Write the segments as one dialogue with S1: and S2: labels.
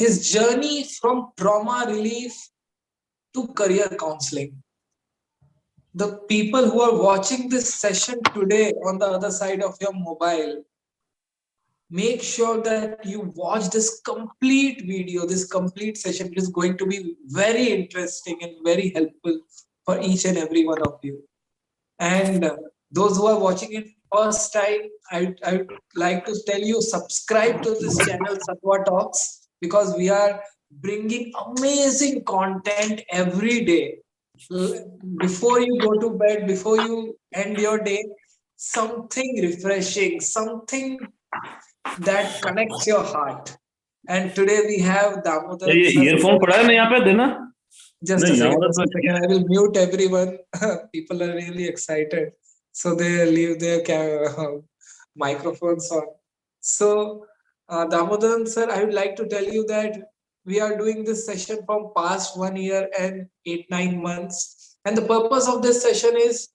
S1: his journey from trauma relief to career counseling. The people who are watching this session today on the other side of your mobile, make sure that you watch this complete video, this complete session. It is going to be very interesting and very helpful for each and every one of you. And those who are watching it first time, I would like to tell you, subscribe to this channel, Sattva Talks, because we are bringing amazing content every day. Before you go to bed, before you end your day, something refreshing, something that connects your heart. And today we have Damodaran
S2: ये
S1: sir.
S2: Earphone पड़ा है ना यहाँ पे देना
S1: Just a
S2: नहीं
S1: second,
S2: हमारा
S1: just a second. I will mute everyone. People are really excited, so they leave their microphones on. So, Damodaran sir, I would like to tell you that we are doing this session from past 1 year and 8-9 months, and the purpose of this session is,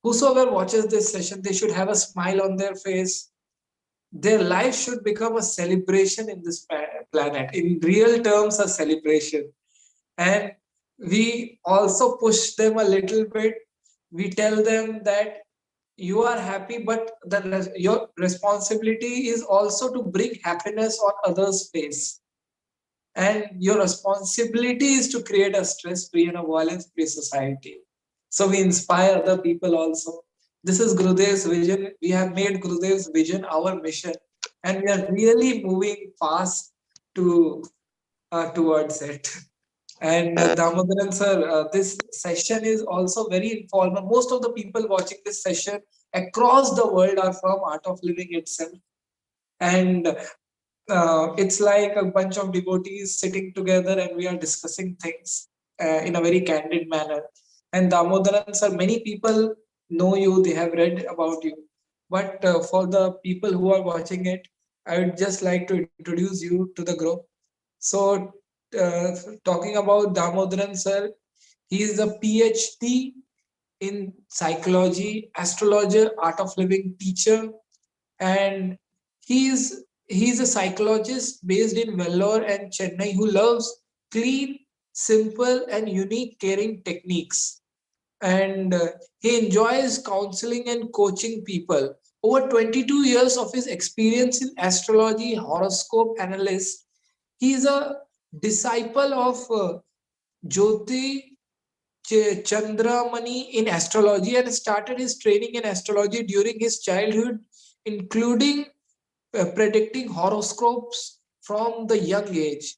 S1: whosoever watches this session, they should have a smile on their face. Their life should become a celebration in this planet, in real terms, a celebration. And we also push them a little bit. We tell them that you are happy, but your responsibility is also to bring happiness on others' face. And your responsibility is to create a stress-free and a violence-free society. So we inspire other people also. This is Gurudev's vision. We have made Gurudev's vision our mission, and we are really moving fast to towards it. And Damodaran sir, this session is also very informal. Most of the people watching this session across the world are from Art of Living itself. And it's like a bunch of devotees sitting together and we are discussing things in a very candid manner. And Damodaran sir, many people know you, they have read about you. But for the people who are watching it, I would just like to introduce you to the group. So, talking about Damodaran sir, he is a PhD in psychology, astrologer, art of living teacher, and he is a psychologist based in Vellore and Chennai who loves clean, simple, and unique caring techniques. And he enjoys counseling and coaching people. Over 22 years of his experience in astrology, horoscope analyst, he is a disciple of Jyoti Chandramani in astrology and started his training in astrology during his childhood, including predicting horoscopes from the young age.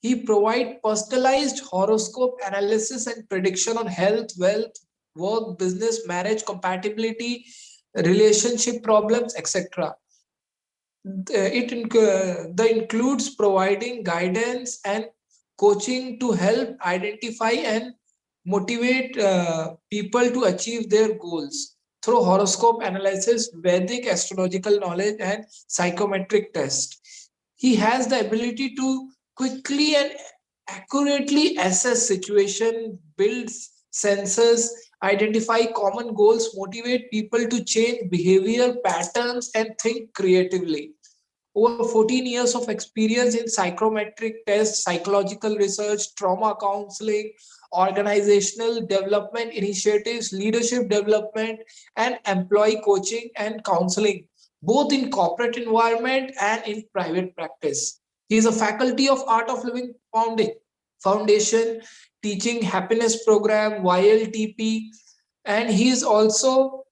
S1: He provides personalized horoscope analysis and prediction on health, wealth, work, business, marriage, compatibility, relationship problems, etc. The includes providing guidance and coaching to help identify and motivate people to achieve their goals through horoscope analysis, Vedic astrological knowledge, and psychometric test. He has the ability to quickly and accurately assess situation, build sensors, identify common goals, motivate people to change behavior patterns, and think creatively. Over 14 years of experience in psychometric tests, psychological research, trauma counseling, organizational development initiatives, leadership development, and employee coaching and counseling, both in corporate environment and in private practice. He is a faculty of Art of Living Foundation, teaching happiness program, YLTP, and he is also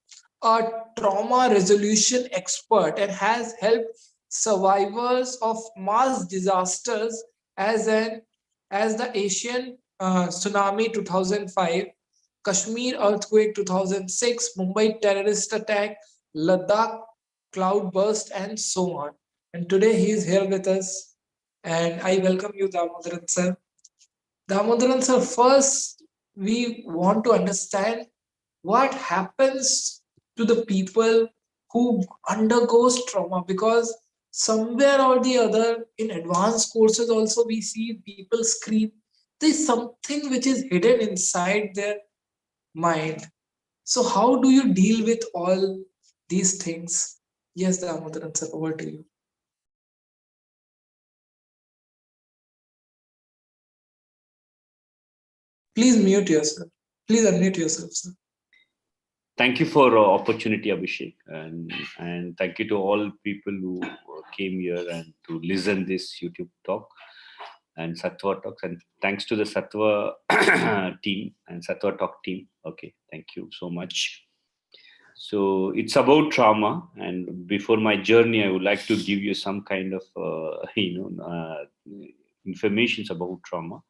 S1: a trauma resolution expert and has helped survivors of mass disasters as the Asian tsunami 2005, Kashmir earthquake 2006, Mumbai terrorist attack, Ladakh cloud burst, and so on. And today he is here with us, and I welcome you, Damodaran sir. Damodaran sir, first we want to understand what happens to the people who undergoes trauma, because somewhere or the other in advanced courses also we see people scream. There's something which is hidden inside their mind. So how do you deal with all these things? Yes, Damodaran sir, over to you. Please mute yourself. Please unmute yourself, sir.
S2: Thank you for opportunity, Abhishek, and thank you to all people who came here and to listen this YouTube talk and Sattva talks. And thanks to the Sattva team and Sattva talk team. Okay, thank you so much. So it's about trauma, and before my journey, I would like to give you some kind of informations about trauma.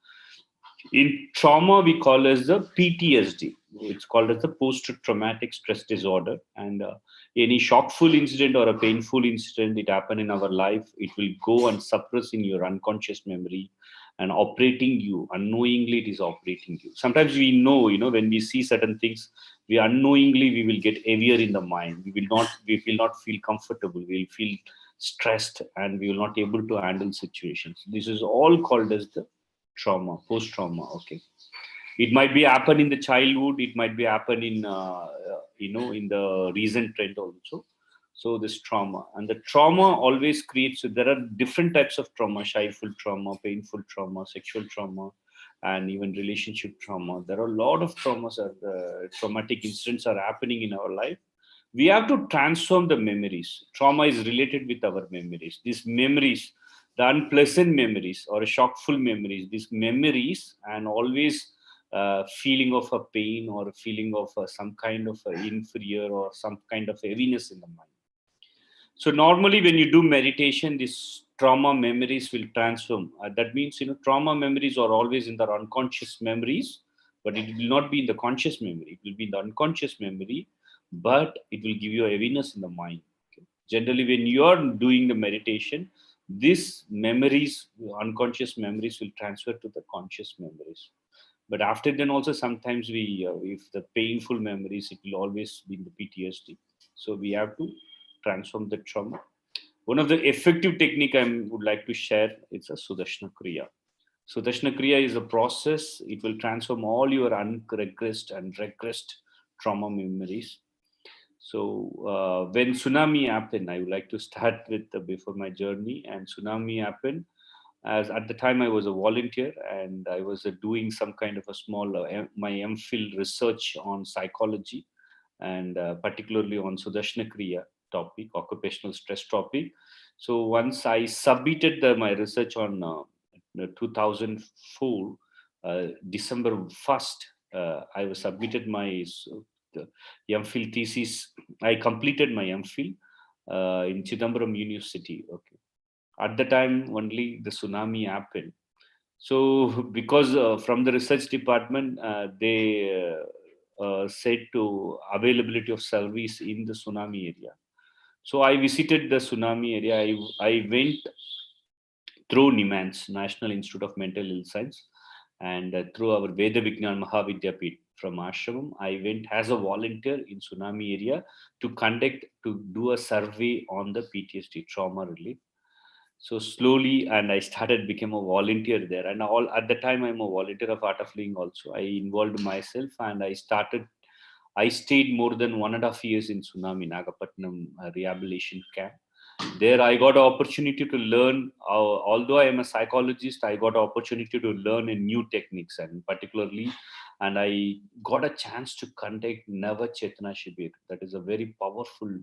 S2: In trauma, we call as the PTSD. It's called as the post-traumatic stress disorder. And any shockful incident or a painful incident that happened in our life, it will go and suppress in your unconscious memory and operating you. Unknowingly, it is operating you. Sometimes we know, when we see certain things, we unknowingly we will get heavier in the mind. We will not feel comfortable. We will feel stressed, and we will not able to handle situations. This is all called as the trauma, post trauma. Okay, it might be happen in the childhood, it might be happen in in the recent trend also. So this trauma, and the trauma always creates, there are different types of trauma: shyful trauma, painful trauma, sexual trauma, and even relationship trauma. There are a lot of traumas, traumatic incidents are happening in our life. We have to transform the memories. Trauma is related with our memories. These memories, the unpleasant memories or shockful memories, these memories, and always feeling of a pain or a feeling of some kind of inferior or some kind of heaviness in the mind. So normally when you do meditation, these trauma memories will transform. That means, trauma memories are always in the unconscious memories, but it will not be in the conscious memory. It will be in the unconscious memory, but it will give you a heaviness in the mind. Okay. Generally, when you are doing the meditation, these memories, unconscious memories, will transfer to the conscious memories. But after then also sometimes if the painful memories, it will always be in the PTSD. So we have to transform the trauma. One of the effective technique I would like to share, it's a Sudarshana Kriya. Sudarshana Kriya is a process. It will transform all your unregressed and regressed trauma memories. So when tsunami happened, I would like to start with before my journey. And tsunami happened, as at the time I was a volunteer, and I was doing some kind of a small my MPhil research on psychology, and particularly on Sudarshana Kriya topic, occupational stress topic. So once I submitted my research on 2004, December 1st, I was submitted my the MPhil thesis. I completed my MPhil in Chidambaram University. Okay, at the time only the tsunami happened. So because from the research department, they said to availability of service in the tsunami area. So I visited the tsunami area. I went through NIMANS, National Institute of Mental Health Science, and through our Veda Vignan Mahavidyapit from Ashram, I went as a volunteer in tsunami area to do a survey on the PTSD, trauma relief. So slowly, and I started became a volunteer there, and all at the time I'm a volunteer of Art of Living also. I involved myself, and I stayed more than 1.5 years in tsunami Nagapattinam rehabilitation camp. There I got an opportunity to learn, although I am a psychologist, I got an opportunity to learn in new techniques, and particularly, and I got a chance to conduct Nava Chetana Shibir. That is a very powerful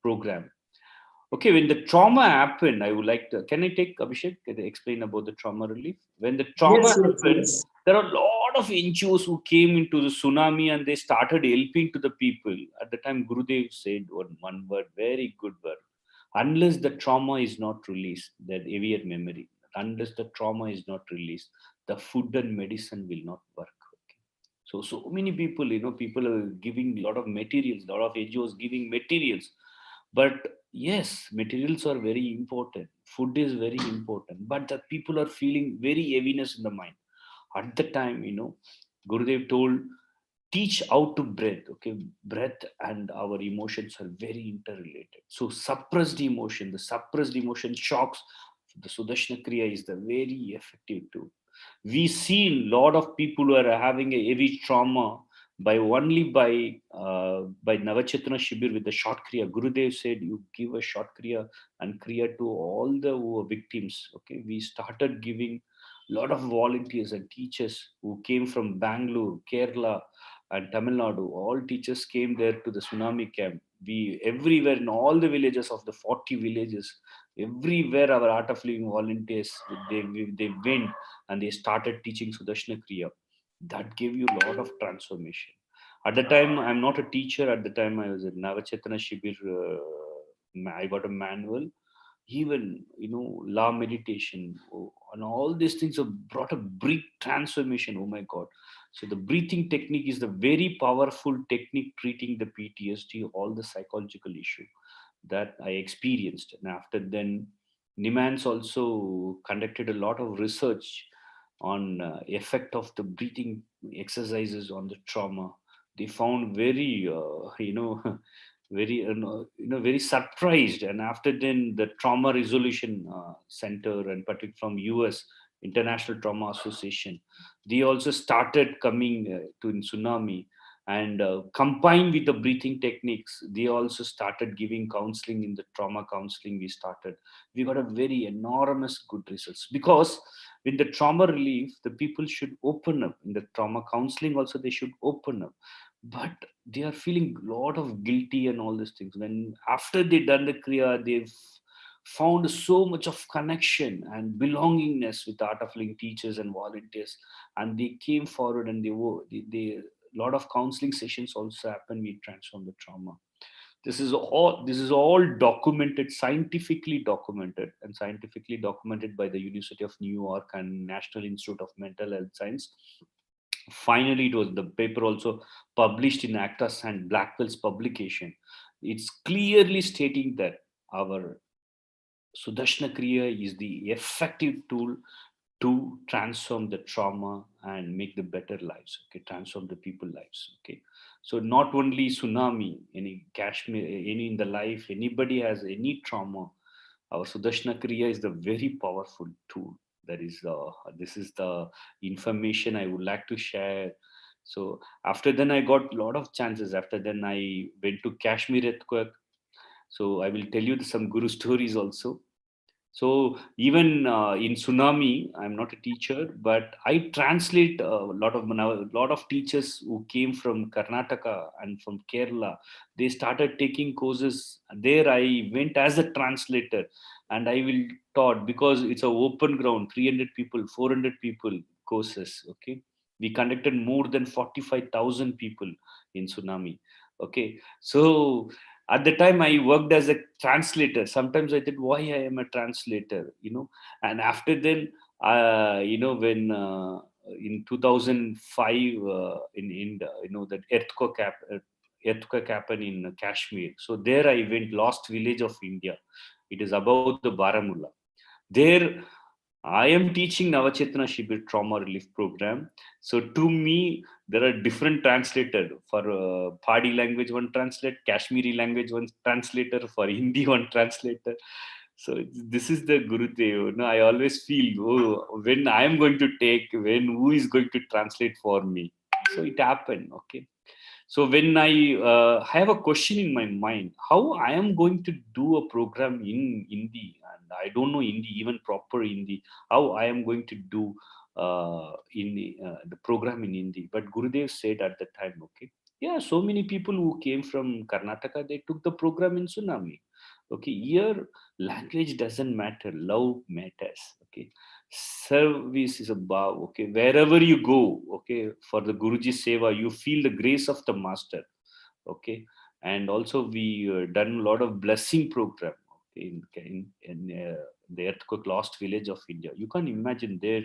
S2: program. Okay, when the trauma happened, I would like to. Can I take Abhishek? Can I explain about the trauma relief? When the trauma
S1: Yes, yes,
S2: happened,
S1: yes.
S2: there are a lot of NGOs who came into the tsunami and they started helping to the people. At the time, Gurudev said one word, very good word. Unless the trauma is not released, that heavier memory, unless the trauma is not released, the food and medicine will not work. Okay. So many people, people are giving a lot of materials, a lot of NGOs giving materials, but yes, materials are very important. Food is very important, but the people are feeling very heaviness in the mind. At the time, Gurudev told, teach how to breathe. Okay, breath and our emotions are very interrelated. So suppressed emotion shocks. The Sudarshana Kriya is the very effective tool. We see a lot of people who are having a heavy trauma by Navachetana Shibir with the short kriya. Gurudev said, you give a short kriya and kriya to all the victims. Okay, we started giving lot of volunteers and teachers who came from Bangalore, Kerala, and Tamil Nadu. All teachers came there to the tsunami camp. We everywhere in all the villages of the 40 villages, everywhere our Art of Living volunteers they went and they started teaching Sudarshana Kriya. That gave you a lot of transformation. At the time, I'm not a teacher. At the time, I was at Navachetana Shibir. I got a manual. Even law meditation, and all these things have brought a big transformation. Oh my God! So the breathing technique is the very powerful technique treating the PTSD, all the psychological issue that I experienced. And after then, Nimans also conducted a lot of research on effect of the breathing exercises on the trauma. They found very very very surprised. And after then, the trauma resolution center, and particularly from US, International Trauma Association, they also started coming to in tsunami, and combined with the breathing techniques, they also started giving counseling. In the trauma counseling we got a very enormous good results, because in the trauma relief the people should open up. In the trauma counseling also they should open up, but they are feeling a lot of guilty and all these things. When after they done the kriya, they've found so much of connection and belongingness with Art of Living teachers and volunteers, and they came forward, and they lot of counseling sessions also happen. We transform the trauma. This is all documented, scientifically documented, and scientifically documented by the University of New York and National Institute of Mental Health Science. Finally, it was the paper also published in Actas and Blackwell's publication. It's clearly stating that our Sudarshana Kriya is the effective tool to transform the trauma and make the better lives. Okay, transform the people lives. Okay, so not only tsunami, any Kashmir, any in the life, anybody has any trauma, our Sudarshana Kriya is the very powerful tool. That is, this is the information I would like to share. So after then, I got a lot of chances. After then, I went to Kashmir earthquake. So I will tell you some guru stories also. So even in tsunami, I'm not a teacher, but I translate a lot of now. A lot of teachers who came from Karnataka and from Kerala, they started taking courses there. I went as a translator, and I will taught, because it's a open ground, 300 people, 400 people courses. Okay, we conducted more than 45,000 people in tsunami. Okay, so at the time I worked as a translator. Sometimes I thought, why I am a translator. And after then, when in 2005, in India, that earthquake happened in Kashmir. So there I went, lost village of India. It is about the Baramulla. There I am teaching Navachetana Shibir trauma relief program. So to me, there are different translator for Padi language one translate, Kashmiri language one translator, for Hindi one translator. So this is the Gurudev. I always feel, when I am going to take, when who is going to translate for me. So it happened. Okay. So when I have a question in my mind, how I am going to do a program in Hindi, and I don't know Hindi, even proper Hindi, how I am going to do in the program in Hindi. But Gurudev said at the time, okay, yeah, so many people who came from Karnataka, they took the program in Tsunami. Okay, here language doesn't matter, love matters. Okay, service is a bow. Okay, wherever you go, okay, for the Guruji seva, you feel the grace of the master. Okay, and also we done a lot of blessing program. Okay, in the earthquake lost village of India, you can imagine there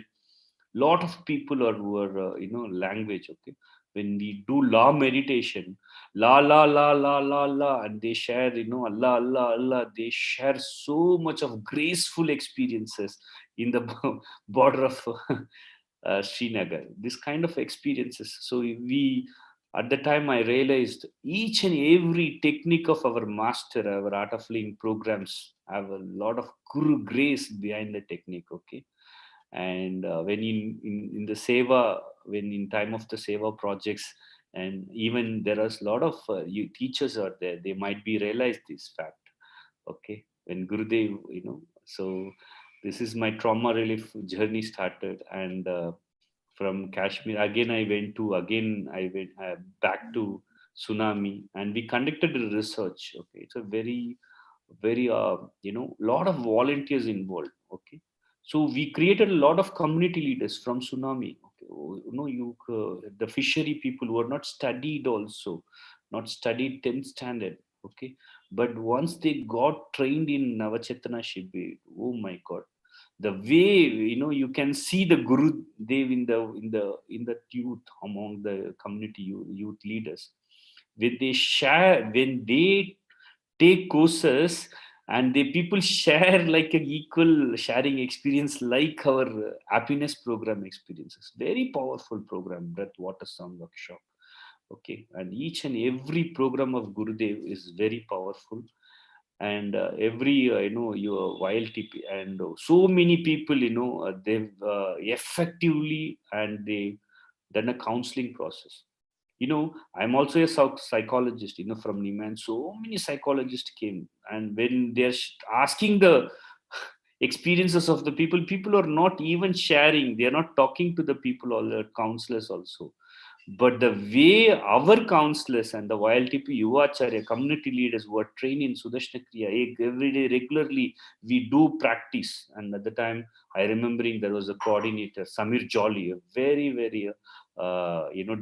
S2: lot of people are who are language. Okay, when we do law meditation, la la la la la la, and they share, Allah Allah Allah, they share so much of graceful experiences in the border of Srinagar, this kind of experiences. So we, at the time I realized each and every technique of our master, our Art of Living programs have a lot of guru grace behind the technique. Okay, and when in the seva, when in time of the seva projects, and even there is a lot of you teachers are there, they might be realized this fact. Okay, when Gurudev, so This is my trauma relief journey started. And from Kashmir again I went back to tsunami, and we conducted a research. Okay, it's a very lot of volunteers involved. Okay, so we created a lot of community leaders from tsunami. Okay, the fishery people who are not studied, also not studied 10th standard. Okay, but once they got trained in Navachetana Shibir, oh my god, the way, you can see the Gurudev in the youth, among the community youth leaders, when they take courses, and the people share like an equal sharing experience, like our happiness program experiences. Very powerful program, breath water sound workshop. Okay, and each and every program of Gurudev is very powerful. And every your YLTP, and so many people, they've effectively, and they done a counseling process. I'm also a psychologist, from Niman. So many psychologists came, and when they're asking the experiences of the people are not even sharing, they are not talking to the people, or the counselors also. But the way our counselors and the YLTP Yuvacharya community leaders who are trained in Sudarshana Kriya, every day regularly we do practice. And at the time, I remembering there was a coordinator, Samir Jolly, a very, very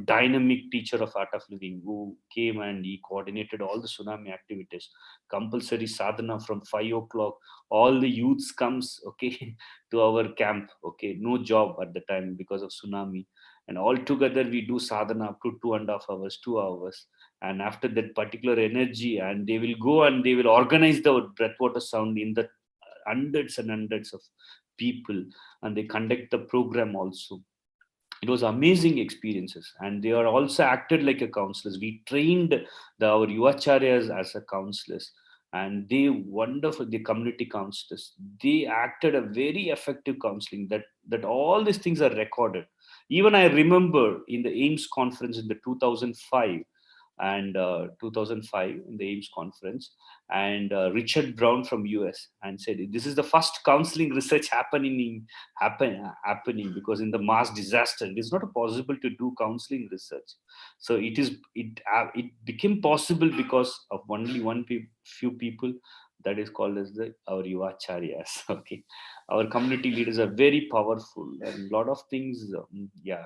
S2: dynamic teacher of art of living, who came and he coordinated all the tsunami activities. Compulsory sadhana from 5 o'clock. All the youths comes, okay, to our camp. Okay, no job at the time because of tsunami, and all together we do sadhana up to 2.5 hours, 2 hours. And after that particular energy, and they will go and they will organize the breathwater sound in the hundreds and hundreds of people, and they conduct the program also. It was amazing experiences, and they are also acted like a counselors. We trained our yuvacharyas as a counselors, and they wonderful, the community counselors, they acted a very effective counseling, that all these things are recorded. Even I remember in the AIMS conference in the 2005, and 2005 in the AIMS conference, and Richard Brown from US, and said this is the first counseling research happening, because in the mass disaster it is not possible to do counseling research. So it became possible because of only few people, that is called as our yuvacharyas. Okay, our community leaders are very powerful, and a lot of things, yeah.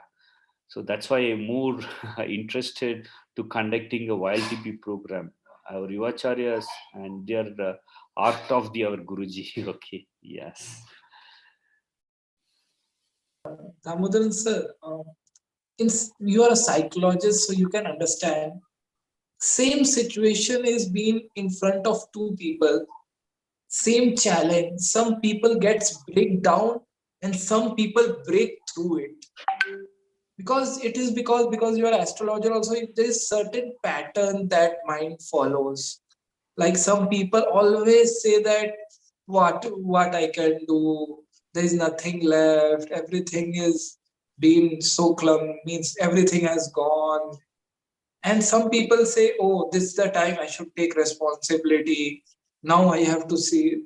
S2: So that's why I'm more interested to conducting a YLTP program. Our yuvacharyas, and they are the art of our Guruji. Okay, yes.
S1: Damodaran sir, you are a psychologist, so you can understand. Same situation is being in front of two people, same challenge. Some people gets break down, and some people break through it. Because you are astrologer also, there is certain pattern that mind follows. Like some people always say that what I can do, there is nothing left, everything is being so means everything has gone. And some people say, oh, this is the time I should take responsibility. Now I have to see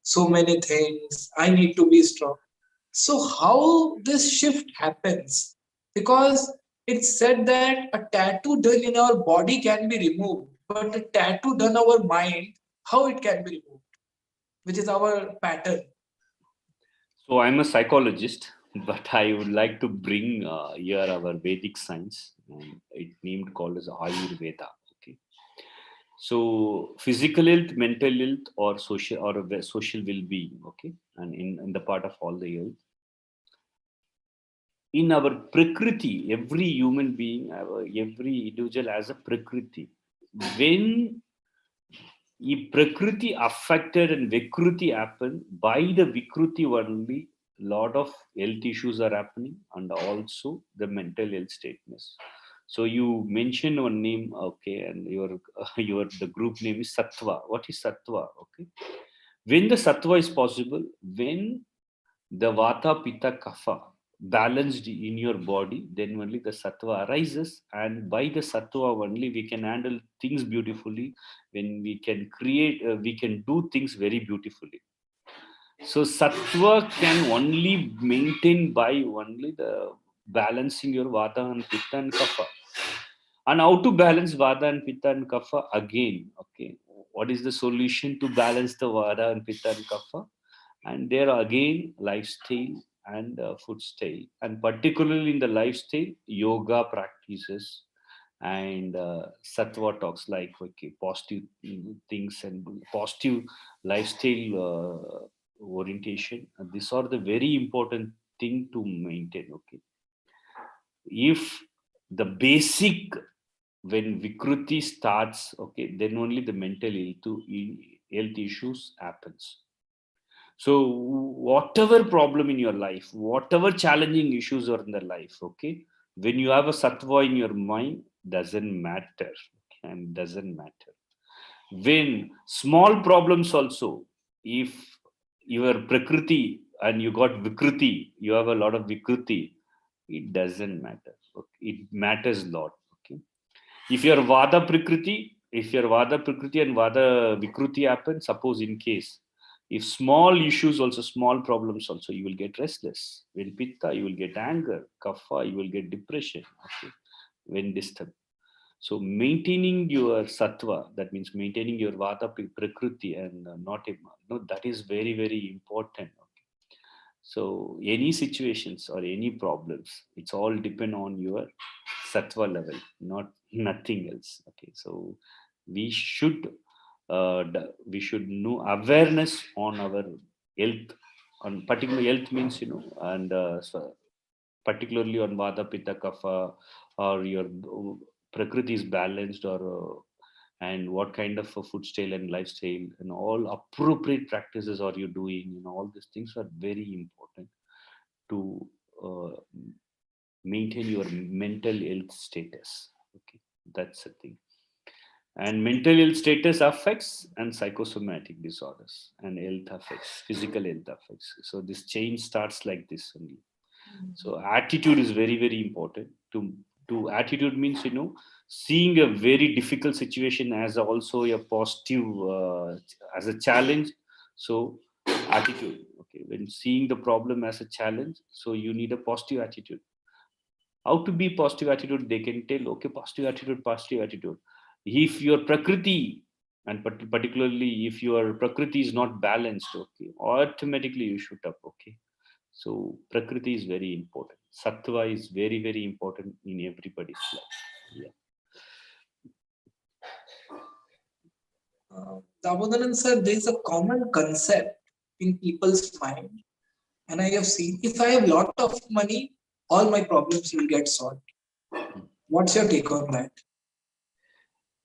S1: so many things, I need to be strong. So how this shift happens? Because it's said that a tattoo done in our body can be removed, but a tattoo done our mind, how it can be removed, which is our pattern.
S2: So I'm a psychologist, but I would like to bring here our Vedic science, and it named called as Ayurveda. Okay. So physical health, mental health, or social well-being. Okay, and in the part of all the health, in our prakriti, every human being, every individual has a prakriti. When prakriti affected and vikruti happen, by the vikruti only lot of health issues are happening, and also the mental health stateness. So you mentioned one name, okay, and your the group name is Sattva. What is Sattva? Okay, when the Sattva is possible, when the vata pitta kapha balanced in your body, then only the sattva arises, and by the sattva only we can handle things beautifully. When we can create, we can do things very beautifully. So sattva can only maintain by only the balancing your vata and pitta and kapha. And how to balance vata and pitta and kapha again? Okay, what is the solution to balance the vata and pitta and kapha? And there are again lifestyle and food style, and particularly in the lifestyle, yoga practices and sattva talks like okay, positive things and positive lifestyle orientation. And these are the very important thing to maintain. Okay, if the basic, when vikruti starts, okay, then only the mental health issues happens. So whatever problem in your life, whatever challenging issues are in the life, okay, when you have a sattva in your mind, doesn't matter, okay, and doesn't matter. When small problems also, if your prakriti and you got vikruti, you have a lot of vikruti, it doesn't matter. Okay? It matters a lot. Okay. If your vada prakriti, if your vada prakriti and vada vikruti happen, suppose in case, if small issues also, small problems also, you will get restless. When pitta, you will get anger. Kapha, you will get depression. Okay. When disturbed. So maintaining your sattva, that means maintaining your vata prakriti and not a, no, that is very, very important. So any situations or any problems, it's all depend on your sattva level, not nothing else. Okay, so we should we should know awareness on our health. On particular health means and so particularly on vata pitta kapha, or your prakriti is balanced, or and what kind of a food style and lifestyle and all appropriate practices are you doing, all these things are very important to uh, maintain your mental health status. Okay, that's the thing. And mental health status affects and psychosomatic disorders, and health affects physical health affects. So this change starts like this only. So attitude is very, very important. To attitude means seeing a very difficult situation as also a positive, as a challenge. So attitude. Okay, when seeing the problem as a challenge, so you need a positive attitude. How to be positive attitude? They can tell, okay, positive attitude, positive attitude. If your prakriti, and particularly if your prakriti is not balanced, okay, automatically you shoot up. Okay, so prakriti is very important. Sattva is very, very important in everybody's life. Yeah.
S1: Damodaran sir, there is a common concept in people's mind, and I have seen if I have lot of money, all my problems will get solved. What's your take on that?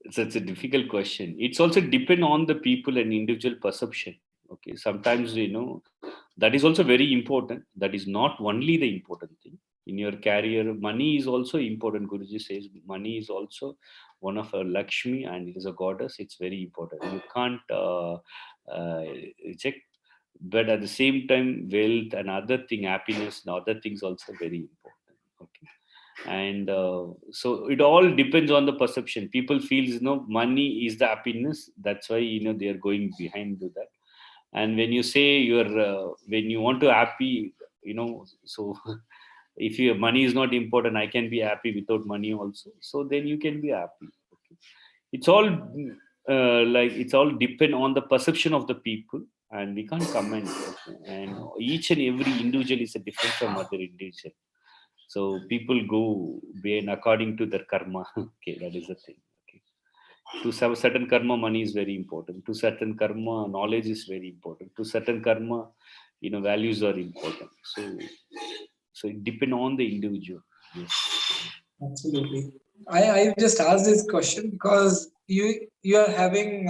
S2: It's a difficult question. It's also depend on the people and individual perception. Okay, sometimes that is also very important. That is not only the important thing in your career. Money is also important. Guruji says money is also one of a Lakshmi, and it is a goddess. It's very important. You can't uh, reject. But at the same time, wealth and other thing, happiness and other things also very important. Okay, and so it all depends on the perception. People feels money is the happiness, that's why they are going behind to that. And when you say you're when you want to happy, so if your money is not important, I can be happy without money also, so then you can be happy. Okay. It's all like it's all depend on the perception of the people, and we can't comment. Okay. And each and every individual is a different from other individual. So people go being according to their karma. Okay, that is the thing. Okay. To have certain karma, money is very important. To certain karma, knowledge is very important. To certain karma, values are important. So it depends on the individual. Yes.
S1: Absolutely. I just asked this question because you are having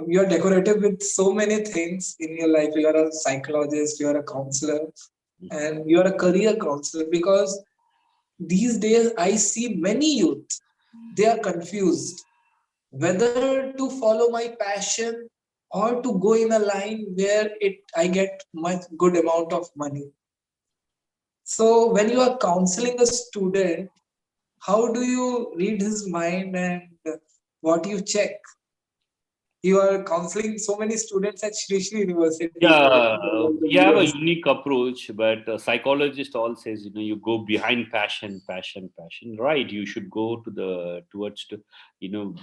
S1: you are decorative with so many things in your life. You are a psychologist, you are a counselor, and you are a career counselor. Because these days I see many youth, they are confused whether to follow my passion or to go in a line where it I get much good amount of money. So when you are counseling a student, how do you read his mind and what you check? you are counseling so many students at Shri Shri University. So what
S2: Yeah,
S1: is about the
S2: we have a
S1: years?
S2: unique approach, but psychologist all says, you go behind passion, passion, passion. Right? You should go to the towards to,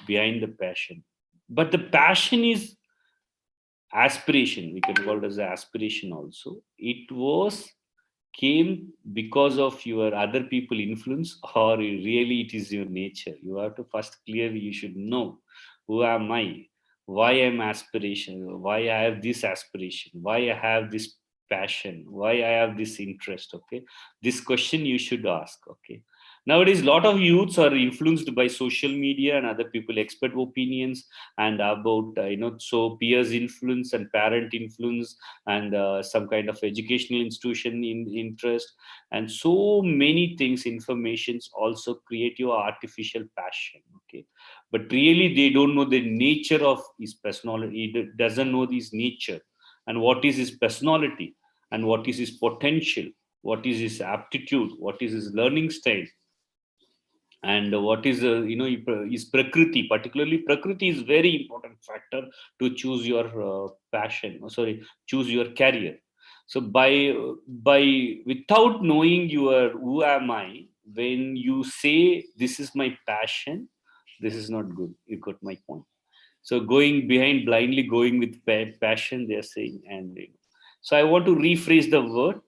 S2: behind the passion. But the passion is aspiration. We can call it as aspiration also. It was came because of your other people influence, or really it is your nature. You have to first clearly you should know who am I, why I'm aspiration, why I have this aspiration, why I have this passion, why I have this interest. Okay, this question you should ask. Okay, nowadays lot of youths are influenced by social media and other people expert opinions, and about so peers influence and parent influence, and some kind of educational institution in interest, and so many things informations also create your artificial passion. Okay, but really they don't know the nature of his personality. He doesn't know his nature, and what is his personality, and what is his potential, what is his aptitude, what is his learning style, and what is is prakriti. Particularly prakriti is very important factor to choose your passion, sorry, choose your career. So by without knowing your who am I, when you say this is my passion, this is not good. You got my point. So going behind, blindly going with passion, they are saying. And so I want to rephrase the word: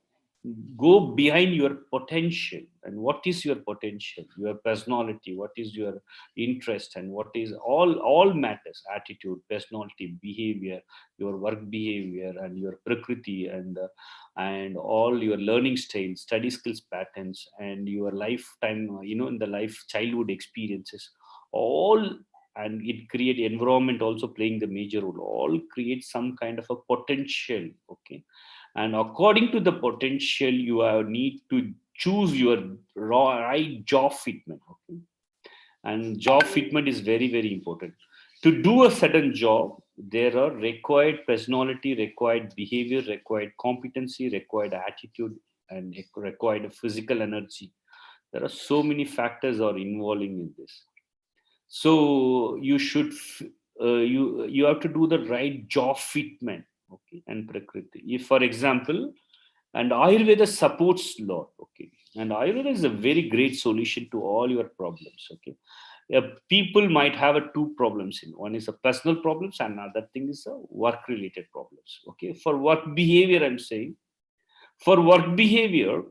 S2: go behind your potential. And what is your potential? Your personality, what is your interest, and what is all matters: attitude, personality, behavior, your work behavior, and your prakriti, and all your learning style, study skills patterns, and your lifetime, in the life childhood experiences, all. And it create environment also playing the major role, all create some kind of a potential. Okay, and according to the potential you have need to choose your right job fitment. Okay, and job fitment is very very important. To do a certain job, there are required personality, required behavior, required competency, required attitude, and required physical energy. There are so many factors are involving in this. So you should you have to do the right job fitment. Okay, and prakriti, if for example, and ayurveda supports lot. Okay, and ayurveda is a very great solution to all your problems. Okay, people might have two problems in one is a personal problems, and another thing is a work related problems. Okay, for work behavior I'm saying, for work behavior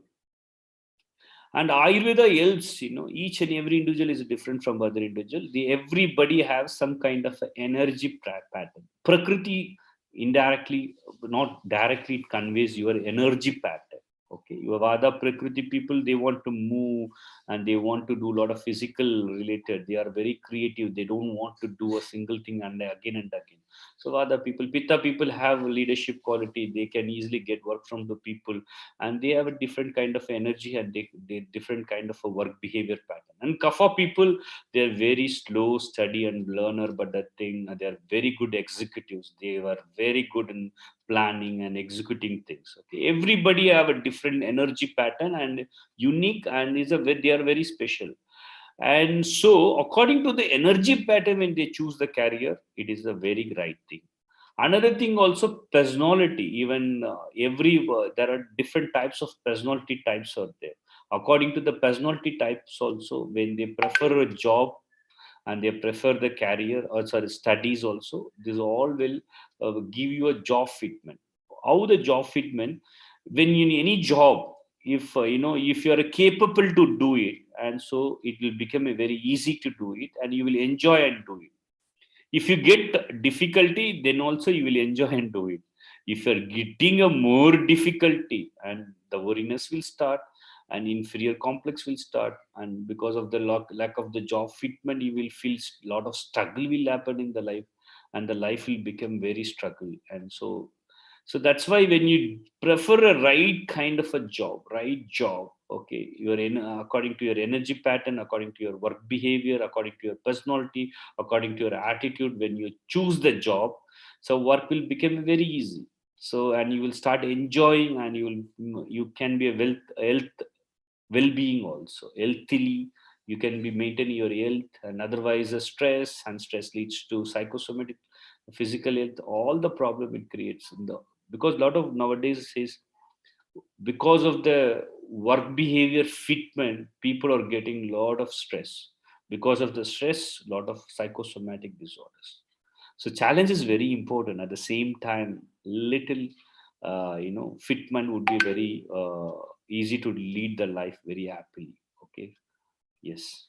S2: and ayurveda else, each and every individual is different from other individual. Everybody have some kind of a energy pattern. Prakriti indirectly, not directly, it conveys your energy pattern. Okay, your vada prakriti people, they want to move, and they want to do a lot of physical related. They are very creative, they don't want to do a single thing and again and again. So vada people, pitta people have leadership quality, they can easily get work from the people, and they have a different kind of energy, and they different kind of a work behavior pattern. And kapha people, they're very slow study and learner, but the thing, they are very good executives, they were very good in planning and executing things. Okay, everybody have a different energy pattern and unique, and they are very special. And so according to the energy pattern, when they choose the career, it is a very right thing. Another thing also, personality. Even every there are different types of personality types out there. According to the personality types also, when they prefer a job and they prefer the career, or sorry, studies also, this all will give you a job fitment. How the job fitment? When in any job, if if you are capable to do it, and so it will become a very easy to do it, and you will enjoy and do it. If you get difficulty, then also you will enjoy and do it. If you're getting a more difficulty, and the worriness will start, and inferior complex will start, and because of the lack of the job fitment, you will feel a lot of struggle will happen in the life, and the life will become very struggle. And so that's why when you prefer a right kind of a job, right job, okay, you're in according to your energy pattern, according to your work behavior, according to your personality, according to your attitude, when you choose the job, so work will become very easy. So, and you will start enjoying, and you can be a health well-being also healthily. You can be maintaining your health, and otherwise stress leads to psychosomatic physical health, all the problem it creates. Because a lot of nowadays says, because of the work behavior fitment, people are getting a lot of stress. Because of the stress, a lot of psychosomatic disorders. So challenge is very important. At the same time, little fitment would be very easy to lead the life very happily. Okay. Yes,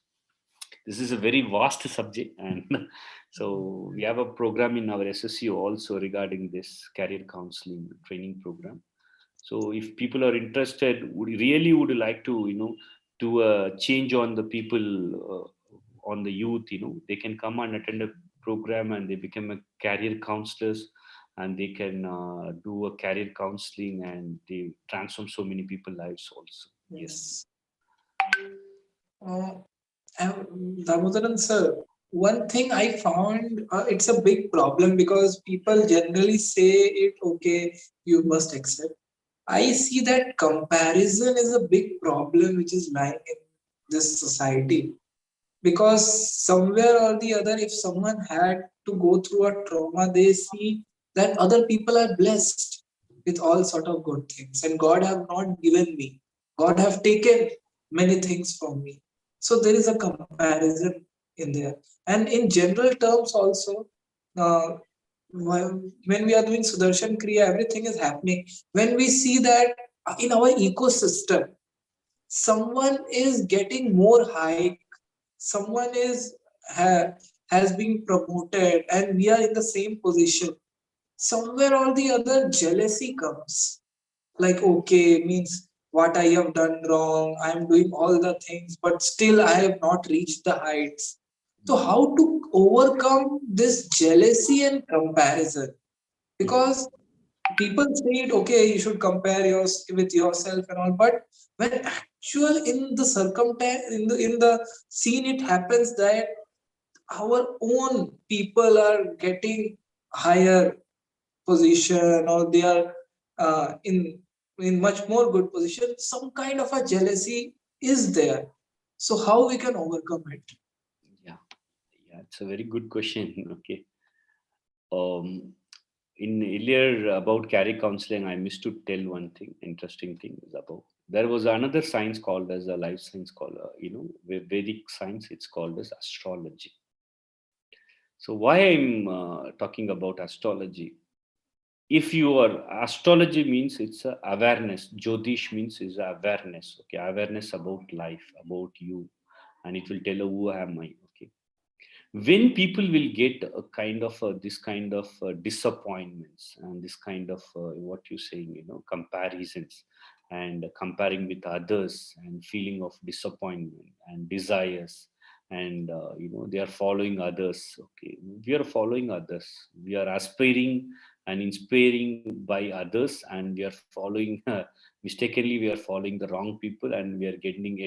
S2: this is a very vast subject, and so we have a program in our SSU also regarding this career counseling training program. So if people are interested, would like to do a change on the people, on the youth, they can come and attend a program and they become a career counselors, and they can do a career counseling and they transform so many people lives also. Yes.
S1: Yes. Uh, Damodaran sir, one thing I found, it's a big problem because people generally say it, okay, you must accept. I see that comparison is a big problem which is lying in this society, because somewhere or the other, if someone had to go through a trauma, they see that other people are blessed with all sort of good things, and God have not given me, God have taken many things from me. So there is a comparison in there. And in general terms also, uh, when we are doing Sudarshan Kriya, everything is happening when we see that in our ecosystem someone is getting more high, someone has been promoted and we are in the same position. Somewhere or the other jealousy comes, like, okay, means what I have done wrong, I am doing all the things but still I have not reached the heights. So how to overcome this jealousy and comparison? Because people say it, okay, you should compare yours with yourself and all, but when actual in the circumstance, in the scene, it happens that our own people are getting higher position, or they are in much more good position, some kind of a jealousy is there. So how we can overcome it?
S2: Yeah, yeah, it's a very good question. Okay. Um, in earlier about career counseling, I missed to tell one thing, interesting thing is about there was another science called as a life science called, Vedic science. It's called as astrology. So why I'm talking about astrology? If you are astrology means it's a awareness. Jyotish means is awareness. Okay, awareness about life, about you, and it will tell you who am I. Okay, when people will get a kind of this kind of disappointments and this kind of what you saying, comparisons, and comparing with others and feeling of disappointment and desires, and they are following others. Okay, we are following others, we are aspiring and inspiring by others, and we are following mistakenly we are following the wrong people, and we are getting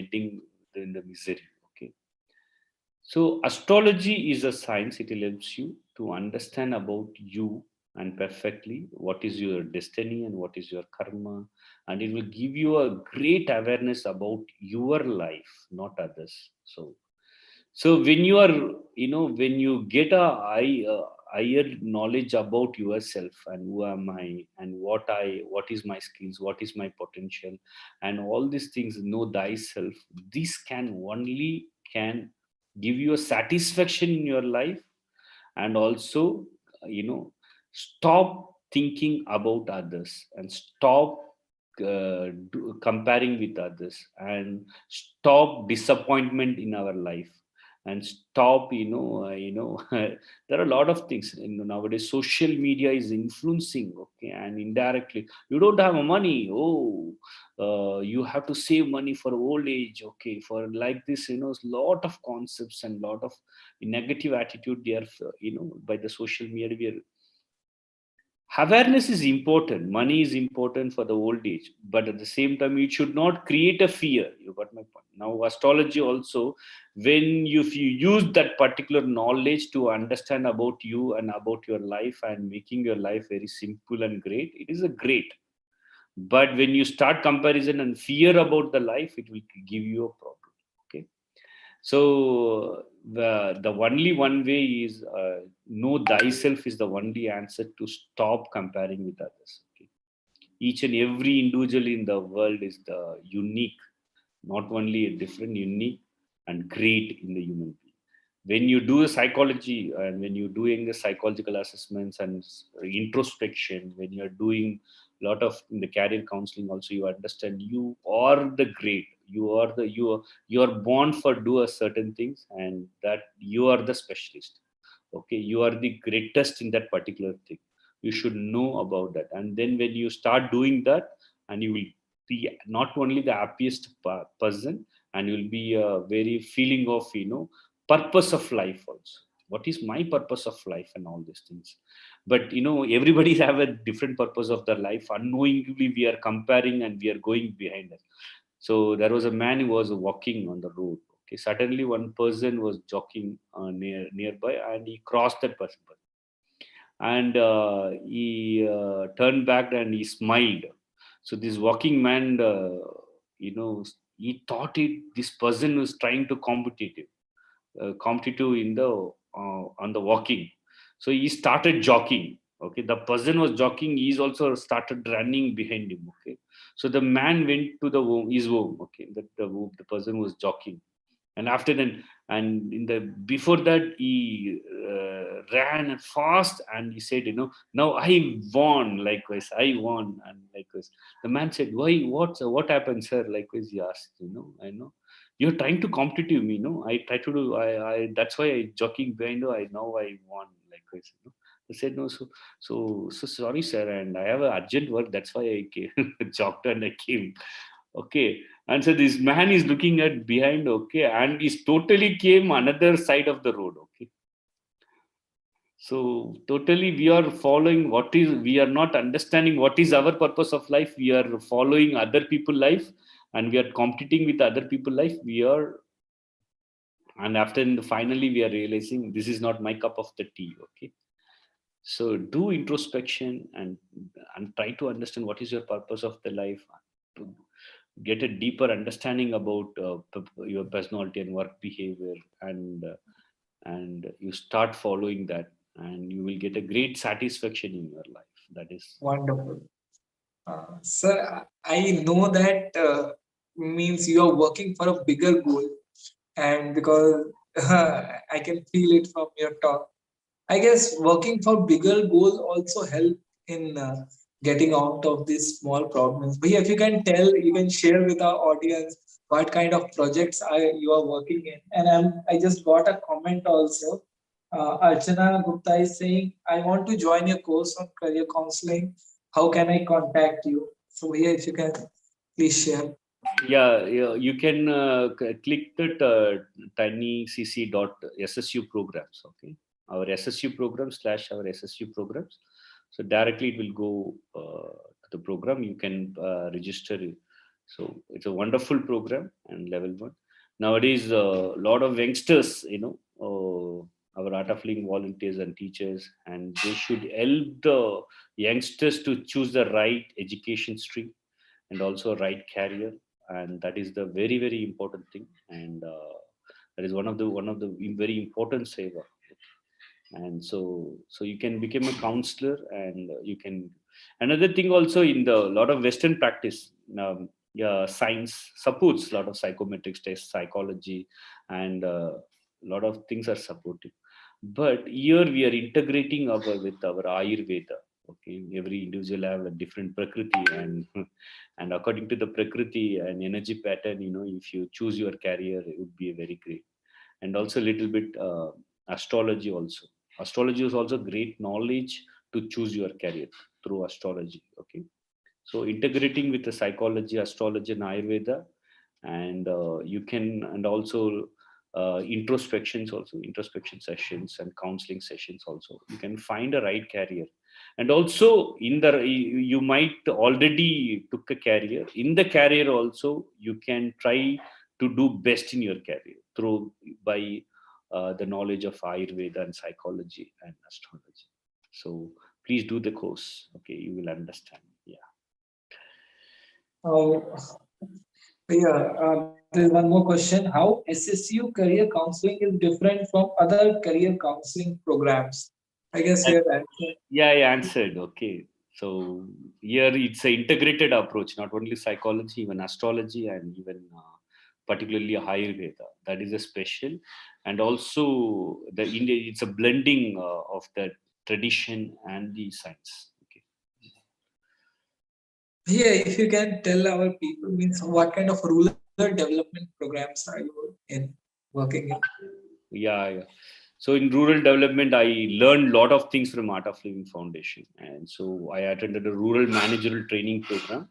S2: in the misery. Okay, so astrology is a science. It helps you to understand about you and perfectly what is your destiny and what is your karma, and it will give you a great awareness about your life, not others. So when you are, when you get a higher knowledge about yourself and who am I and what is my skills, what is my potential, and all these things, know thyself. This can only can give you a satisfaction in your life, and also, stop thinking about others and stop comparing with others, and stop disappointment in our life, and stop, there are a lot of things, nowadays social media is influencing. Okay, and indirectly, you don't have money, oh, you have to save money for old age. Okay, for like this, lot of concepts and lot of negative attitude there, by the social media. Awareness is important, money is important for the old age, but at the same time it should not create a fear. You got my point. Now astrology also, when if you use that particular knowledge to understand about you and about your life and making your life very simple and great, it is a great. But when you start comparison and fear about the life, it will give you a problem. Okay, So the only one way is know thyself is the only answer to stop comparing with others. Okay? Each and every individual in the world is the unique, not only a different, unique and great in the human being. When you do a psychology and when you're doing the psychological assessments and introspection, when you're doing a lot of in the career counseling also, you understand you are the great, you are born for do a certain things, and that you are the specialist. Okay, you are the greatest in that particular thing. You should know about that, and then when you start doing that, and you will be not only the happiest person, and you will be a very feeling of purpose of life also. What is my purpose of life and all these things. But everybody have a different purpose of their life. Unknowingly we are comparing and we are going behind it. So there was a man who was walking on the road. Okay, suddenly one person was jogging nearby, and he crossed that person, and he turned back and he smiled. So this walking man, you know, he thought this person was trying to competitive in the on the walking. So he started jogging. Okay, the person was jogging. He's also started running behind him. Okay, so the man went to his home. Okay, the person was jogging, and after then, and in the before that he ran fast, and he said, now I won. Likewise, I won, and likewise, the man said, why? What happened, sir? Likewise, he asked, I know you're trying to compete with me. No, I try to do. I that's why I jogging behind you. I know I won. Likewise, I said no. So sorry, sir, and I have a urgent work. That's why I came, jogged and I came. Okay, and so this man is looking at behind. Okay, and he's totally came another side of the road. Okay, so totally we are following what is, we are not understanding what is our purpose of life. We are following other people life, and we are competing with other people life. We are, and after finally we are realizing this is not my cup of the tea. Okay, so do introspection, and try to understand what is your purpose of the life, to get a deeper understanding about your personality and work behavior, and you start following that, and you will get a great satisfaction in your life. That is.
S1: Wonderful. Sir, I know that means you are working for a bigger goal, and because I can feel it from your talk, I guess working for bigger goals also help in getting out of these small problems. But if you can tell, you can share with our audience what kind of projects you are working in. And I just got a comment also. Archana Gupta is saying, I want to join your course on career counseling. How can I contact you? So here, if you can please share.
S2: Yeah, yeah, you can click that tinycc.ssu programs. Okay, our SSU program slash our SSU programs. So directly it will go to the program. You can register. So it's a wonderful program and level one. Nowadays, a lot of youngsters, our art of living volunteers and teachers, and they should help the youngsters to choose the right education stream and also right career, and that is the very very important thing. And that is one of the very important saver. And so you can become a counselor, and you can, another thing also, in the lot of western practice, yeah, science supports a lot of psychometrics tests, psychology, and a lot of things are supportive. But here we are integrating with our ayurveda. Okay, every individual have a different prakriti, and and according to the prakriti and energy pattern, if you choose your career, it would be a very great. And also a little bit astrology also. Astrology is also great knowledge to choose your career through astrology. Okay, so integrating with the psychology, astrology, and ayurveda, and you can, and also introspections also, introspection sessions and counseling sessions also, you can find a right career. And also in the, you might already took a career, in the career also you can try to do best in your career through, by the knowledge of ayurveda and psychology and astrology. So please do the course. Okay, you will understand. Yeah.
S1: Um, There's one more question. How SSU career counseling is different from other career counseling programs? I guess you have answered.
S2: Yeah, I answered. Okay. So here it's an integrated approach, not only psychology, even astrology, and even particularly Ayurveda. That is a special, and also the India. It's a blending of the tradition and the science. Okay.
S1: Yeah, if you can tell our people, means what kind of rural development programs are you in working in?
S2: Yeah, yeah. So in rural development, I learned a lot of things from Art of Living Foundation, and so I attended a rural managerial training program.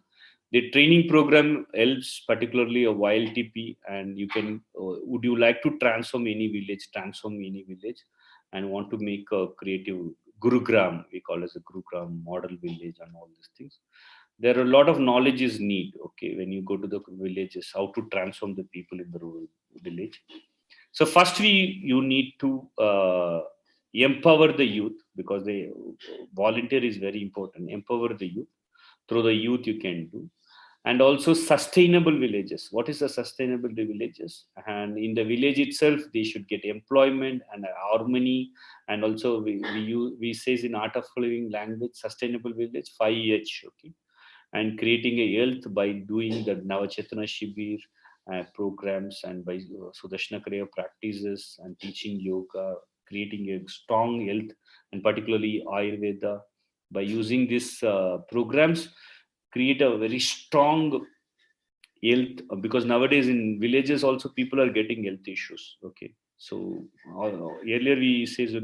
S2: The training program helps particularly a YLTP, and you can. Would you like to transform any village? Transform any village, and want to make a creative Gurugram? We call it as a Gurugram model village, and all these things. There are a lot of knowledge is need. Okay, when you go to the villages, how to transform the people in the rural village. So first you need to empower the youth, because the volunteer is very important. Empower the youth. Through the youth you can do. And also sustainable villages. What is the sustainable villages? And in the village itself they should get employment and harmony. And also we says in Art of Living language, sustainable village 5H. Okay. And creating a health by doing the Navachetana Shibir programs, and by Sudashna Kriya practices and teaching yoga, creating a strong health, and particularly Ayurveda. By using these programs, create a very strong health, because nowadays in villages also people are getting health issues. Okay. So earlier we says,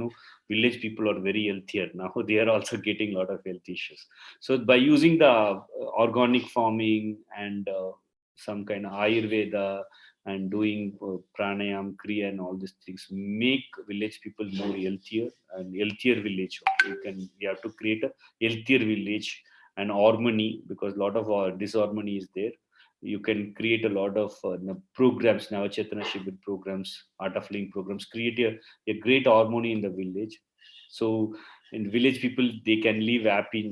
S2: village people are very healthier. Now they are also getting a lot of health issues. So by using the organic farming and some kind of Ayurveda, and doing pranayam, kriya, and all these things, make village people more healthier and healthier village. Okay. We have to create a healthier village and harmony, because a lot of disharmony is there. You can create a lot of programs, now Chetana Shibir programs, Art of Living programs, create a great harmony in the village. So in village people, they can live happy.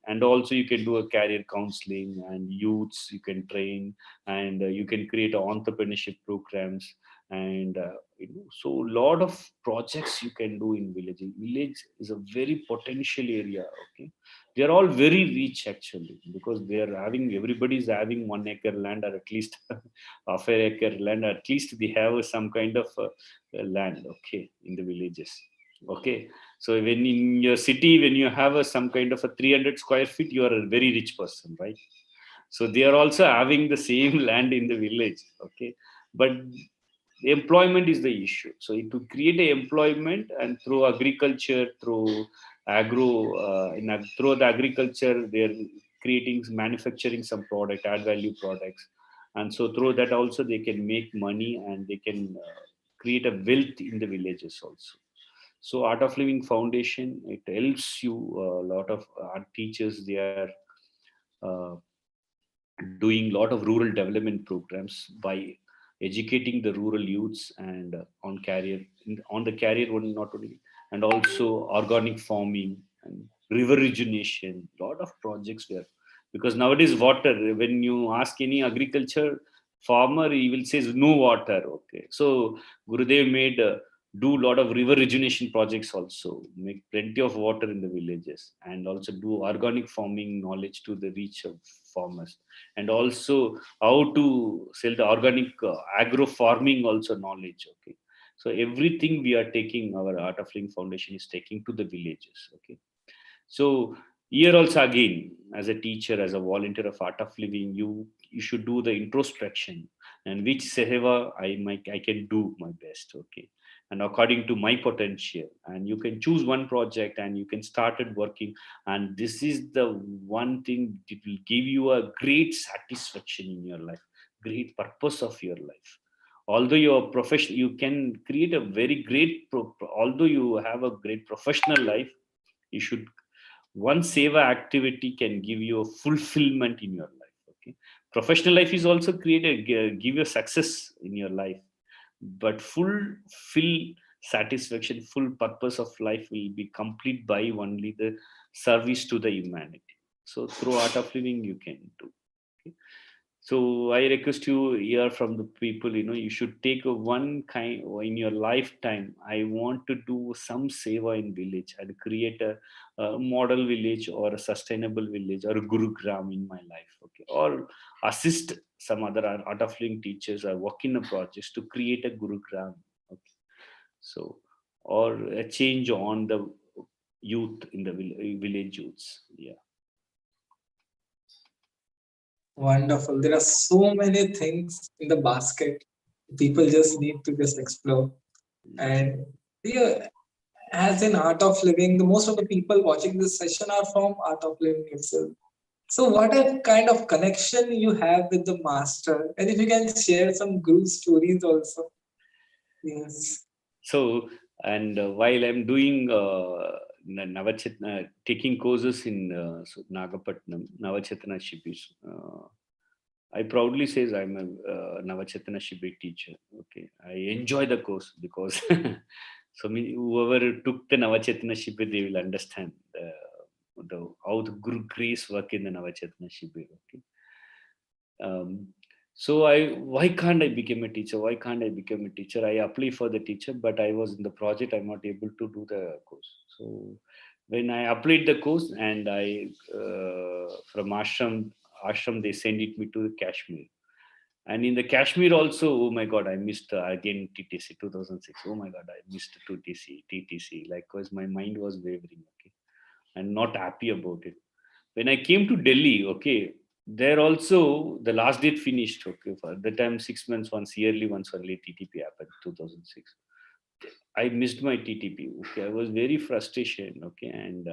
S2: And also you can do a career counseling, and youths you can train, and you can create entrepreneurship programs. And so a lot of projects you can do in village. Village is a very potential area. Okay. They are all very rich actually, because they are having, everybody is having 1 acre land, or at least half an acre land. At least they have some kind of land. Okay. In the villages. Okay. So when in your city, when you have some kind of a 300 square feet, you are a very rich person, right? So they are also having the same land in the village. Okay. But employment is the issue. So to create a employment, and through agriculture, through agro through the agriculture, they're creating, manufacturing some product, add value products. And so through that also they can make money, and they can create a wealth in the villages also. So Art of Living Foundation, it helps you. A lot of art teachers, they are uh, doing a lot of rural development programs by educating the rural youths, and on career, on the career one, not only, and also organic farming and river rejuvenation. Lot of projects there, because nowadays water, when you ask any agriculture farmer, he will say no water. Okay. So Gurudev made do a lot of river rejuvenation projects, also make plenty of water in the villages, and also do organic farming knowledge to the reach of farmers. And also how to sell the organic agro farming also knowledge. Okay. So everything we are taking, our Art of Living Foundation is taking to the villages. Okay. So here also again, as a teacher, as a volunteer of Art of Living, you should do the introspection, and which seva I can do my best. Okay. And according to my potential, and you can choose one project, and you can start it working. And this is the one thing, it will give you a great satisfaction in your life, great purpose of your life. Although your profession, you can create a very great although you have a great professional life, you should, one seva activity can give you a fulfillment in your life. Okay. Professional life is also created, give you success in your life, but full satisfaction, full purpose of life will be complete by only the service to the humanity. So through Art of Living you can do. Okay. So I request you hear from the people, you should take a one kind in your lifetime. I want to do some seva in village and create a model village or a sustainable village or a gurugram in my life. Okay. Or assist some other art of living teachers or work in a project to create a gurugram. Okay. So, or a change on the youth in the village youths. Yeah.
S1: Wonderful. There are so many things in the basket. People just need to just explore. And yeah, as in art of living, the most of the people watching this session are from art of living itself. So what a kind of connection you have with the master, and if you can share some guru stories also. Yes.
S2: So, and while I'm doing taking courses in Nagapatnam, Navachetana Shibis, I proudly says I'm a Navachetana Shibir teacher. Okay, I enjoy the course because so whoever took the Navachetana Shibir, they will understand how the Guru Grace work in the Navachetana Shibir. Okay. Um, so why can't I become a teacher? Why can't I become a teacher? I apply for the teacher, but I was in the project. I'm not able to do the course. So when I applied the course and I from ashram they send it me to Kashmir. And in the Kashmir also, oh my God, I missed again TTC 2006. Oh my God, I missed TTC. Likewise, my mind was wavering. Okay, and not happy about it. When I came to Delhi, okay, there also the last date finished. Okay, for the time 6 months once, yearly once only TTP happened 2006. I missed my TTP. Okay, I was very frustration. Okay, and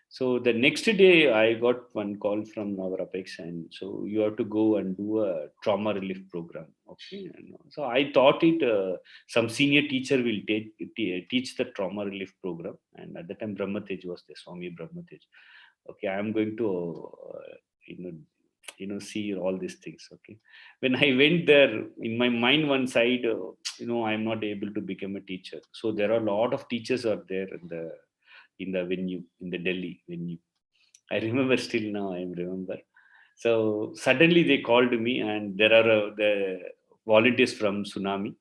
S2: so the next day I got one call from our Apex, and so you have to go and do a trauma relief program. Okay, and so I thought it some senior teacher will teach the trauma relief program, and at the time Brahmatej was the Swami Brahmatej. Okay, I'm going to you know see all these things. Okay, when I went there, in my mind one side, I'm not able to become a teacher. So there are a lot of teachers are there in the venue, in the Delhi venue. I remember still now. I remember. So suddenly they called me, and there are the volunteers from Tsunami,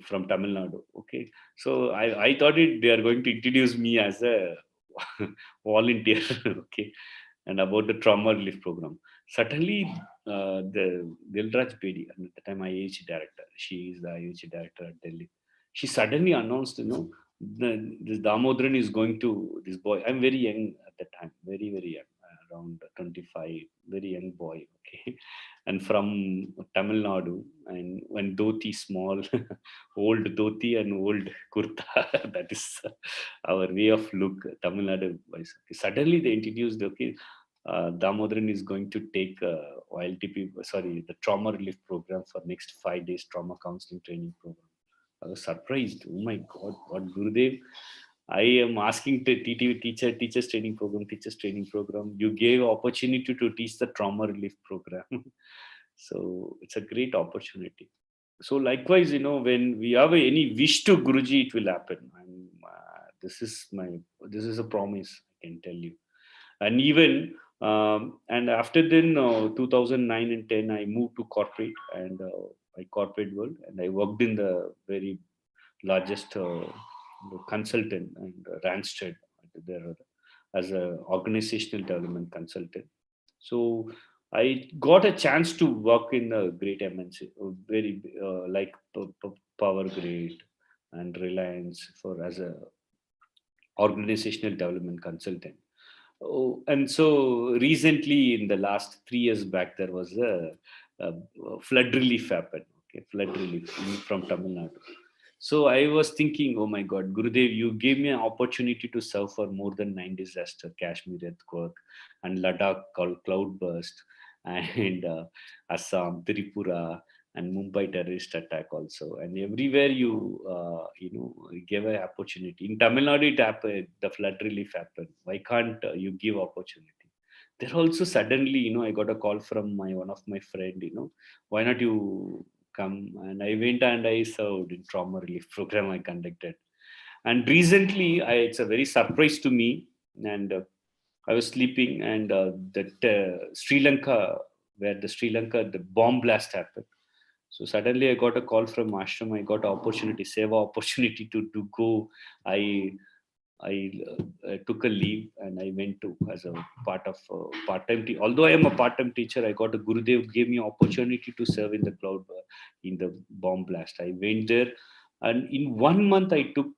S2: from Tamil Nadu. Okay, so I thought they are going to introduce me as a volunteer. Okay, and about the trauma relief program. Suddenly, the Dilraj Bedi, at the time IH director, she is the IH director at Delhi. She suddenly announced, this Damodaran is going to this boy. I'm very young at the time, very very young, around 25, very young boy. Okay, and from Tamil Nadu, and when dhoti small, old dhoti and old kurta. That is our way of look, Tamil Nadu boys. Okay, suddenly they introduced, okay, Damodaran is going to take OLTP, sorry, the trauma relief program for next 5 days trauma counseling training program. I was surprised. Oh my God, what Gurudev? I am asking to teachers training program. You gave opportunity to teach the trauma relief program. So it's a great opportunity. So likewise, when we have any wish to Guruji, it will happen. And this is a promise, I can tell you. And even and after then 2009 and 10 I moved to corporate, and my corporate world, and I worked in the very largest consultant and Randstad there as a organizational development consultant. So I got a chance to work in a great MNC, very like Power Grid and Reliance for as a organizational development consultant. Oh, and so recently, in the last 3 years back, there was a flood relief happened. Okay, flood relief from Tamil Nadu. So I was thinking, oh my God, Gurudev, you gave me an opportunity to serve for more than 9 disasters: Kashmir earthquake, and Ladakh cloudburst, and Assam, Tripura, and Mumbai terrorist attack also. And everywhere you gave an opportunity. In Tamil Nadu, it happened. The flood relief happened. Why can't you give opportunity? There also suddenly, I got a call from my one of my friend. Why not you come? And I went and I served in trauma relief program I conducted. And recently, it's a very surprise to me. And I was sleeping, and that Sri Lanka where the Sri Lanka, the bomb blast happened. So suddenly I got a call from ashram. I got an opportunity, seva opportunity to go. I took a leave and I went to as a part of part-time. Although I am a part-time teacher, I got a Gurudev gave me opportunity to serve in the cloud in the bomb blast. I went there, and in 1 month I took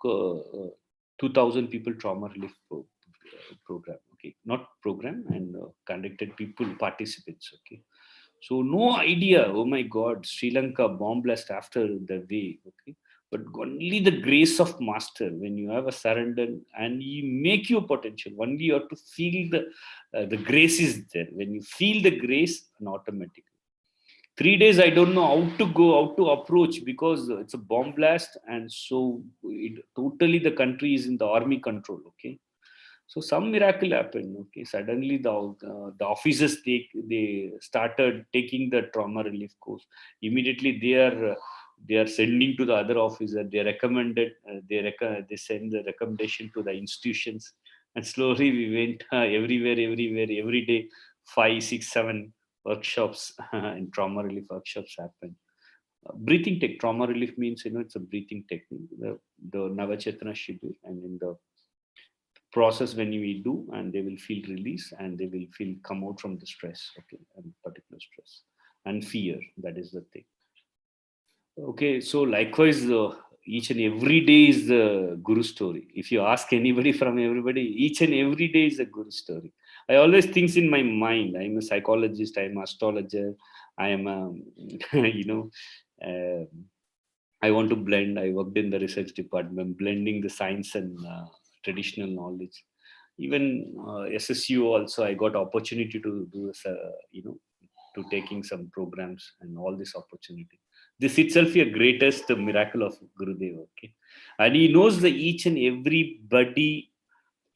S2: 2,000 people trauma relief program. Okay, not program, and conducted people participants. Okay, so no idea. Oh my God, Sri Lanka bomb blast after the way. Okay, but only the grace of master, when you have a surrender and you make your potential, only you have to feel the grace is there. When you feel the grace, and automatically 3 days I don't know how to go, how to approach, because it's a bomb blast, and so totally the country is in the army control. Okay, so some miracle happened. Okay, suddenly the officers they started taking the trauma relief course. Immediately they are sending to the other officer. They recommended they send the recommendation to the institutions, and slowly we went everywhere every day. 5, 6, 7 workshops and trauma relief workshops happen. Breathing tech trauma relief means, it's a breathing technique. The Navachetana Shibir, and in the process when we do, and they will feel release, and they will feel come out from the stress. Okay, and particular stress and fear, that is the thing. Okay, so likewise, each and every day is the guru story. If you ask anybody from everybody, each and every day is a guru story. I always think in my mind, I'm a psychologist, I'm an astrologer, I am a you know uh, I want to blend. I worked in the research department, blending the science and traditional knowledge. Even SSU also, I got opportunity to do, to taking some programs and all this opportunity. This itself a greatest miracle of Gurudev. Okay, and he knows the each and everybody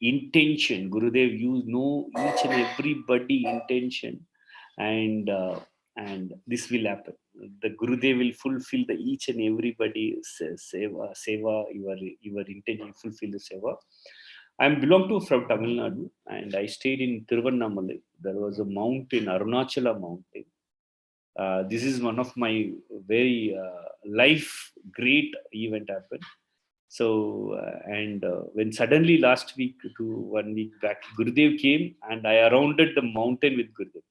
S2: intention. Gurudev, you know each and everybody intention, and this will happen. The Gurudev will fulfill the each and everybody seva, your intention, fulfill the seva. I belong to from Tamil Nadu, and I stayed in Tiruvannamalai. There was a mountain, Arunachala mountain. This is one of my very life great event happened. So and when suddenly last week to 1 week back, Gurudev came and I surrounded the mountain with Gurudev.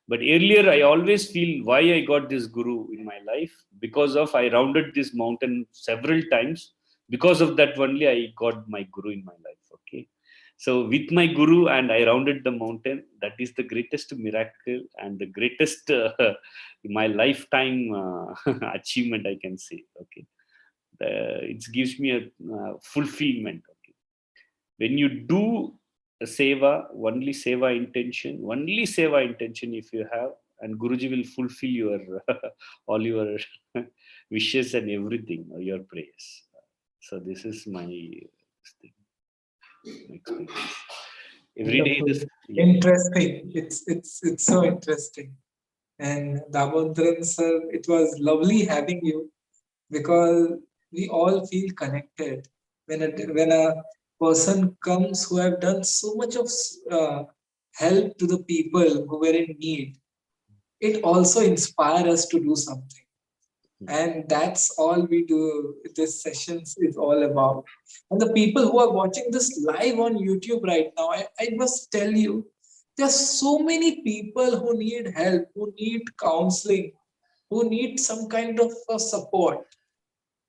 S2: But earlier I always feel why I got this guru in my life, because of I rounded this mountain several times. Because of that only I got my guru in my life. Okay, so with my guru and I rounded the mountain. That is the greatest miracle and the greatest in my lifetime achievement, I can say. Okay, it gives me a fulfillment. Okay, when you do a seva, only seva intention if you have, and Guruji will fulfill your all your wishes and everything, your prayers. So this is my thing, experience. Every day
S1: Wonderful.
S2: this, yeah.
S1: Interesting. It's so interesting. And Damodaran sir, it was lovely having you, because we all feel connected when a person comes who have done so much of help to the people who were in need. It also inspires us to do something, and that's all we do. This sessions is all about. And the people who are watching this live on YouTube right now, I must tell you, there's so many people who need help, who need counseling, who need some kind of support.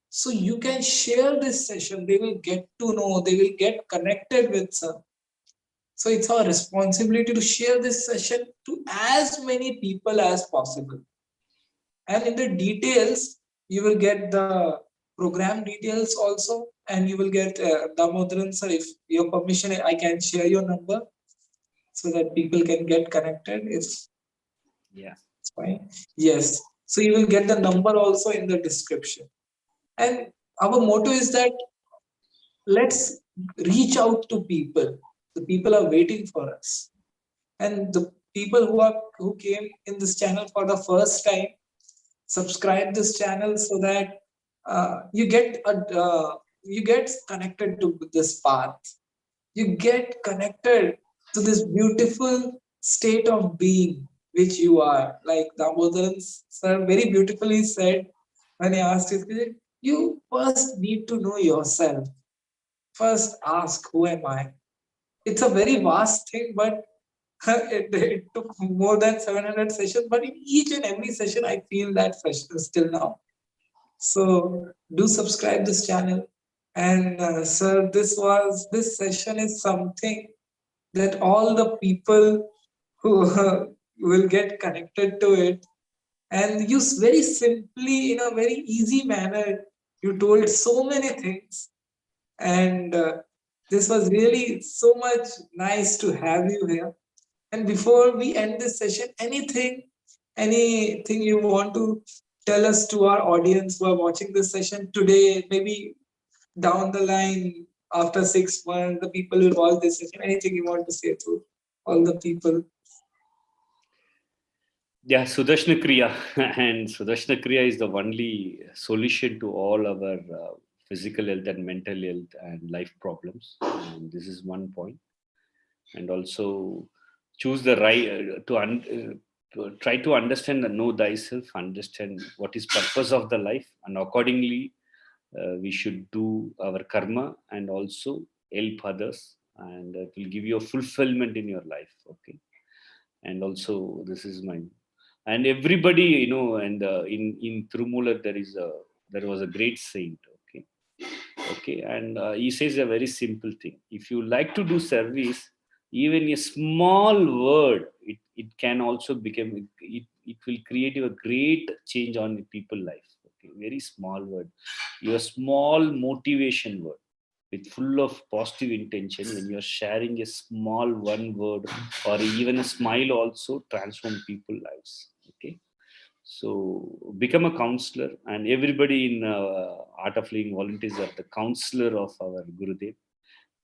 S1: So you can share this session. They will get to know, they will get connected with some. So it's our responsibility to share this session to as many people as possible. And in the details, you will get the program details also, and you will get Damodaran sir. If your permission, I can share your number so that people can get connected.
S2: Yeah.
S1: It's fine. Yes. So you will get the number also in the description. And our motto is that let's reach out to people. The people are waiting for us. And the people who came in this channel for the first time, subscribe this channel so that you get connected to this path. You get connected to this beautiful state of being. which you are. Like Damodaran sir very beautifully said when he asked his question, you first need to know yourself. First ask, who am I? It's a very vast thing, but it took more than 700 sessions. But in each and every session, I feel that freshness till now. So do subscribe this channel. And sir, this session is something that all the people who will get connected to it, and you very simply in a very easy manner you told so many things, and this was really so much nice to have you here. And before we end this session, anything you want to tell us to our audience who are watching this session today, maybe down the line after 6 months, the people will watch this session. Anything you want to say to all the people?
S2: Yeah, Sudarshana Kriya. And Sudarshana Kriya is the only solution to all our physical health and mental health and life problems. And this is one point. And also choose the right to try to understand and know thyself, understand what is purpose of the life, and accordingly we should do our karma and also help others, and it will give you a fulfillment in your life. Okay. And also this is my, and everybody, and in Trumular there was a great saint. Okay. Okay. And he says a very simple thing: if you like to do service, even a small word, it can also become, it will create you a great change on the people life. Okay. Very small word, your small motivation word with full of positive intention, when you're sharing a small one word or even a smile also transform people lives. Okay. So become a counselor, and everybody in Art of Living volunteers are the counselor of our Gurudev.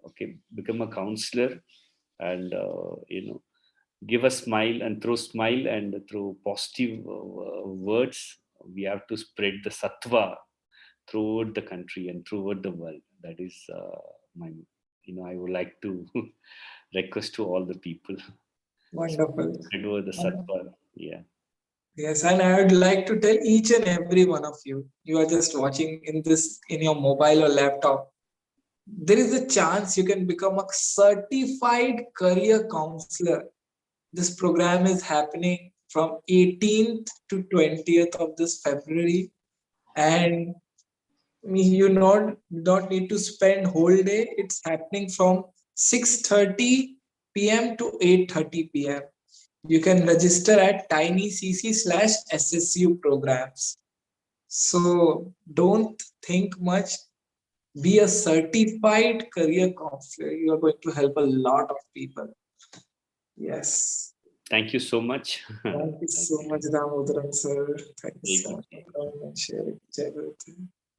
S2: Okay. Become a counselor, and give a smile, and through smile and through positive words we have to spread the Sattva throughout the country and throughout the world. That is my, I would like to request to all the people.
S1: Wonderful.
S2: Spread over the Sattva. Yeah.
S1: Yes, and I would like to tell each and every one of you, you are just watching in your mobile or laptop. There is a chance you can become a certified career counselor. This program is happening from 18th to 20th of this February, and you not need to spend whole day. It's happening from 6:30 p.m. to 8:30 p.m. You can register at tinycc/SSU programs. So don't think much. Be a certified career counselor. You are going to help a lot of people. Yes.
S2: Thank you so much.
S1: Thank you
S2: Thank
S1: so much,
S2: you.
S1: Damodaran sir. Thank you
S2: Thank
S1: so
S2: you.
S1: much for coming and sharing. Jai Guru.